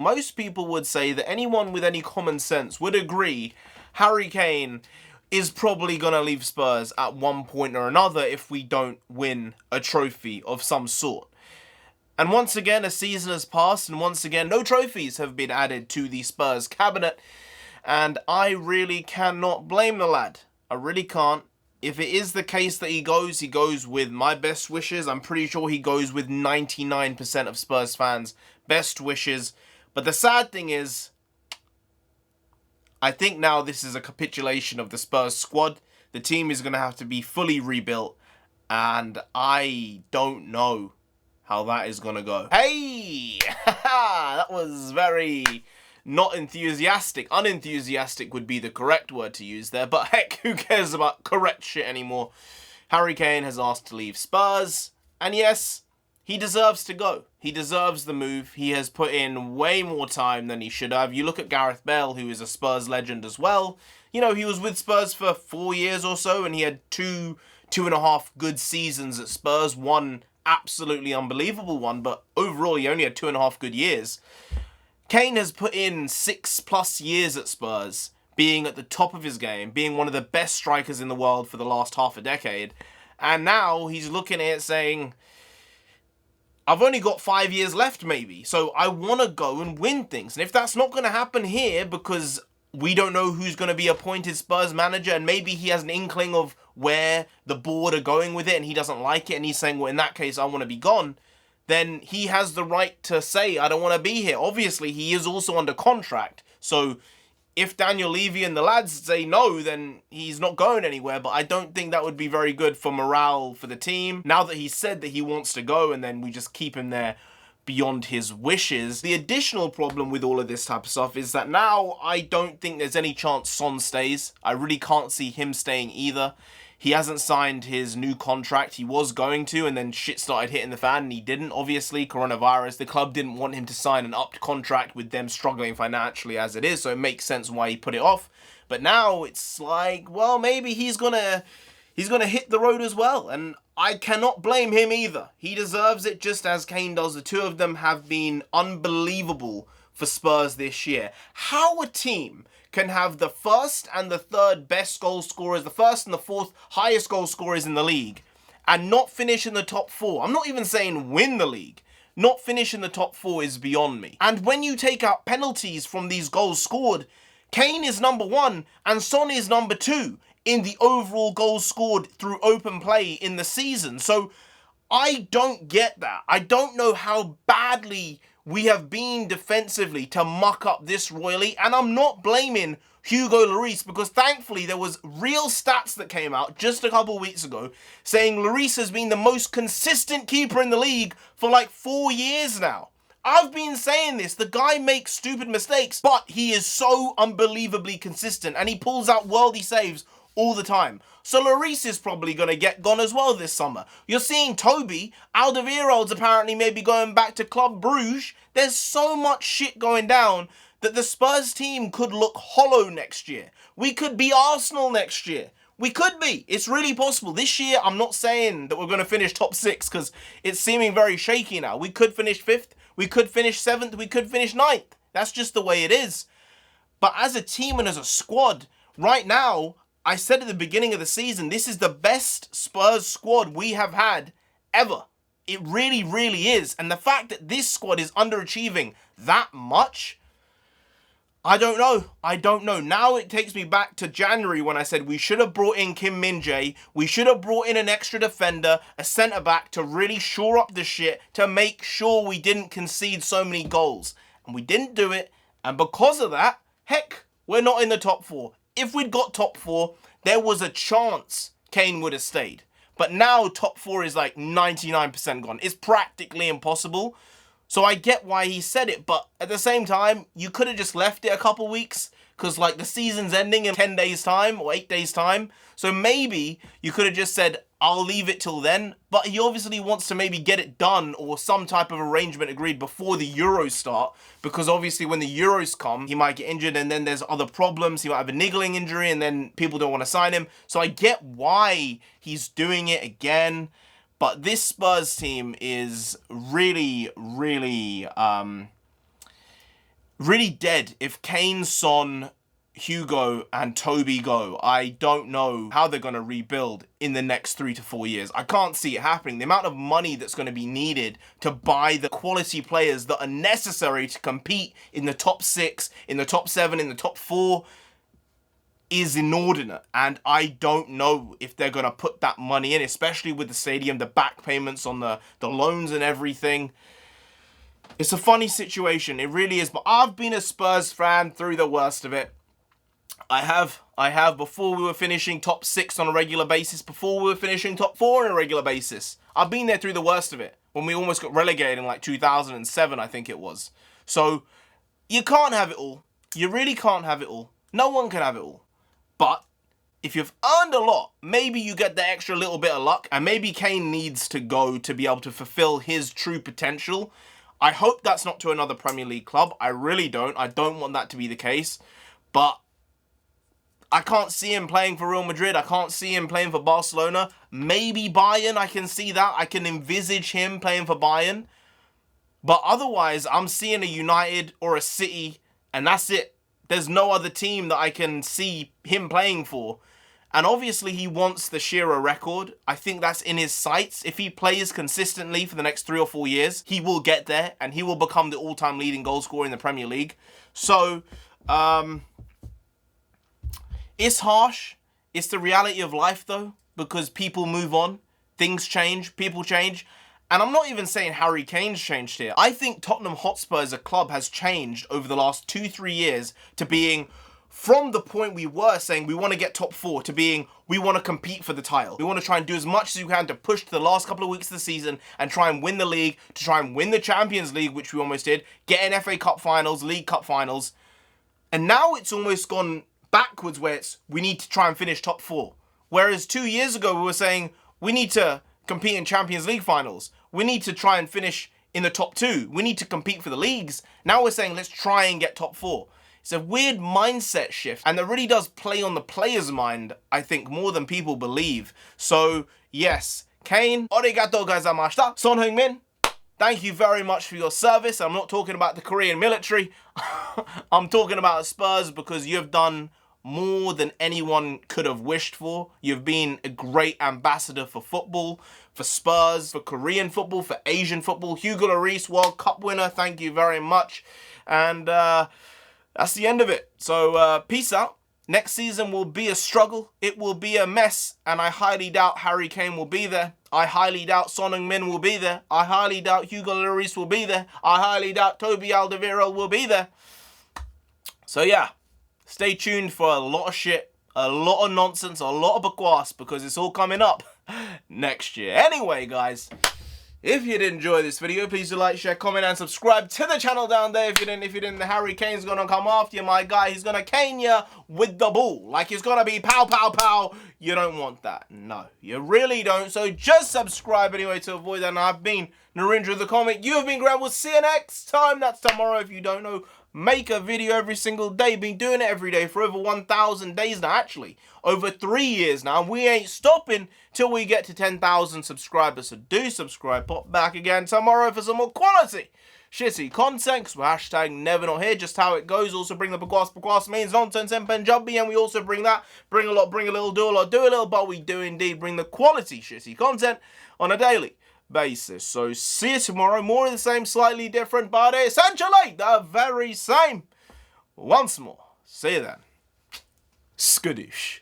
most people would say that anyone with any common sense would agree Harry Kane is probably going to leave Spurs at one point or another if we don't win a trophy of some sort. And once again, a season has passed, and once again, no trophies have been added to the Spurs cabinet. And I really cannot blame the lad. I really can't. If it is the case that he goes with my best wishes. I'm pretty sure he goes with 99% of Spurs fans' best wishes. But the sad thing is, I think now this is a capitulation of the Spurs squad. The team is going to have to be fully rebuilt. And I don't know how that is going to go. Hey! That was very not enthusiastic. Unenthusiastic would be the correct word to use there. But heck, who cares about correct shit anymore? Harry Kane has asked to leave Spurs. And yes, he deserves to go. He deserves the move. He has put in way more time than he should have. You look at Gareth Bale, who is a Spurs legend as well. You know, he was with Spurs for 4 years or so, and he had two and a half good seasons at Spurs. One absolutely unbelievable one, but overall he only had 2.5 good years. Kane has put in 6+ years at Spurs, being at the top of his game, being one of the best strikers in the world for the last half a decade. And now he's looking at it saying, I've only got 5 years left maybe, so I want to go and win things. And if that's not going to happen here because we don't know who's going to be appointed Spurs manager, and maybe he has an inkling of where the board are going with it and he doesn't like it and he's saying, well, in that case, I want to be gone, then he has the right to say, I don't want to be here. Obviously, he is also under contract. So if Daniel Levy and the lads say no, then he's not going anywhere. But I don't think that would be very good for morale for the team. Now that he's said that he wants to go and then we just keep him there beyond his wishes. The additional problem with all of this type of stuff is that now I don't think there's any chance Son stays. I really can't see him staying either. He hasn't signed his new contract. He was going to, and then shit started hitting the fan, and he didn't, obviously. Coronavirus. The club didn't want him to sign an upped contract with them struggling financially as it is, so it makes sense why he put it off. But now it's like, well, maybe he's gonna hit the road as well, and I cannot blame him either. He deserves it just as Kane does. The two of them have been unbelievable for Spurs this year. How a team can have the first and the third best goal scorers, the first and the fourth highest goal scorers in the league, and not finish in the top 4. I'm not even saying win the league. Not finish in the top 4 is beyond me. And when you take out penalties from these goals scored, Kane is number 1 and Son is number 2 in the overall goals scored through open play in the season. So I don't get that. I don't know how badly we have been defensively to muck up this royally, and I'm not blaming Hugo Lloris because thankfully there was real stats that came out just a couple weeks ago saying Lloris has been the most consistent keeper in the league for like 4 years now. I've been saying this, the guy makes stupid mistakes, but he is so unbelievably consistent and he pulls out worldy saves all the time. So Lloris is probably going to get gone as well this summer. You're seeing Toby, Alderweireld's apparently maybe going back to Club Bruges. There's so much shit going down that the Spurs team could look hollow next year. We could be Arsenal next year. We could be. It's really possible. This year, I'm not saying that we're going to finish top 6 because it's seeming very shaky now. We could finish 5th. We could finish 7th. We could finish 9th. That's just the way it is. But as a team and as a squad, right now, I said at the beginning of the season, this is the best Spurs squad we have had ever. It really, really is. And the fact that this squad is underachieving that much, I don't know. I don't know. Now it takes me back to January when I said we should have brought in Kim Min-jae. We should have brought in an extra defender, a centre-back to really shore up the shit, to make sure we didn't concede so many goals. And we didn't do it. And because of that, heck, we're not in the top 4. If we'd got top 4, there was a chance Kane would have stayed. But now top 4 is like 99% gone. It's practically impossible. So I get why he said it, but at the same time, you could have just left it a couple weeks because like the season's ending in 10 days time or 8 days time. So maybe you could have just said, I'll leave it till then. But he obviously wants to maybe get it done or some type of arrangement agreed before the Euros start. Because obviously when the Euros come, he might get injured and then there's other problems. He might have a niggling injury and then people don't want to sign him. So I get why he's doing it again. But this Spurs team is really, really, really dead. If Kane, Son, Hugo and Toby go, I don't know how they're going to rebuild in the next 3 to 4 years. I can't see it happening. The amount of money that's going to be needed to buy the quality players that are necessary to compete in the top 6, in the top 7, in the top 4 is inordinate. And I don't know if they're going to put that money in, especially with the stadium, the back payments on the loans and everything. It's a funny situation. It really is. But I've been a Spurs fan through the worst of it. I have before we were finishing top 6 on a regular basis, before we were finishing top 4 on a regular basis. I've been there through the worst of it, when we almost got relegated in like 2007, I think it was. So, you can't have it all. You really can't have it all. No one can have it all. But, if you've earned a lot, maybe you get the extra little bit of luck, and maybe Kane needs to go to be able to fulfill his true potential. I hope that's not to another Premier League club. I really don't. I don't want that to be the case. But I can't see him playing for Real Madrid. I can't see him playing for Barcelona. Maybe Bayern, I can see that. I can envisage him playing for Bayern. But otherwise, I'm seeing a United or a City, and that's it. There's no other team that I can see him playing for. And obviously, he wants the Shearer record. I think that's in his sights. If he plays consistently for the next 3 or 4 years, he will get there, and he will become the all-time leading goal scorer in the Premier League. So, it's harsh. It's the reality of life, though, because people move on. Things change. People change. And I'm not even saying Harry Kane's changed here. I think Tottenham Hotspur as a club has changed over the last 2-3 years to being, from the point we were saying we want to get top 4, to being we want to compete for the title. We want to try and do as much as we can to push to the last couple of weeks of the season and try and win the league, to try and win the Champions League, which we almost did, get in FA Cup finals, League Cup finals. And now it's almost gone backwards where it's we need to try and finish top 4. Whereas 2 years ago we were saying we need to compete in Champions League finals. We need to try and finish in the top 2. We need to compete for the leagues. Now we're saying let's try and get top 4. It's a weird mindset shift, and that really does play on the player's mind, I think, more than people believe. So, yes, Kane, arigatou gozaimashita. Son Heung-min, thank you very much for your service. I'm not talking about the Korean military. I'm talking about Spurs, because you've done more than anyone could have wished for. You've been a great ambassador for football, for Spurs, for Korean football, for Asian football. Hugo Lloris, World Cup winner, thank you very much. And that's the end of it. So peace out. Next season will be a struggle. It will be a mess. And I highly doubt Harry Kane will be there. I highly doubt Son Heung-min will be there. I highly doubt Hugo Lloris will be there. I highly doubt Toby Alderweireld will be there. So yeah, stay tuned for a lot of shit, a lot of nonsense, a lot of bakwas, because it's all coming up next year. Anyway, guys, if you did enjoy this video, please do like, share, comment, and subscribe to the channel down there. If you didn't, the Harry Kane's gonna come after you, my guy. He's gonna cane you with the ball. Like, it's gonna be pow, pow, pow. You don't want that. No, you really don't. So just subscribe anyway to avoid that. And I've been NarendraTheComic. You have been Grant. We'll see you next time. That's tomorrow. If you don't know, make a video every single day. Been doing it every day for over 1,000 days now, actually. Over 3 years now. And we ain't stopping till we get to 10,000 subscribers. So do subscribe. Pop back again tomorrow for some more quality shitty content, because we're hashtag never not here. Just how it goes. Also bring the bakwas means nonsense in Punjabi, and we also bring that. Bring a lot, bring a little, do a lot, do a little, but we do indeed bring the quality shitty content on a daily basis. So see you tomorrow. More of the same, slightly different, but essentially the very same. Once more. See you then. Skadoosh.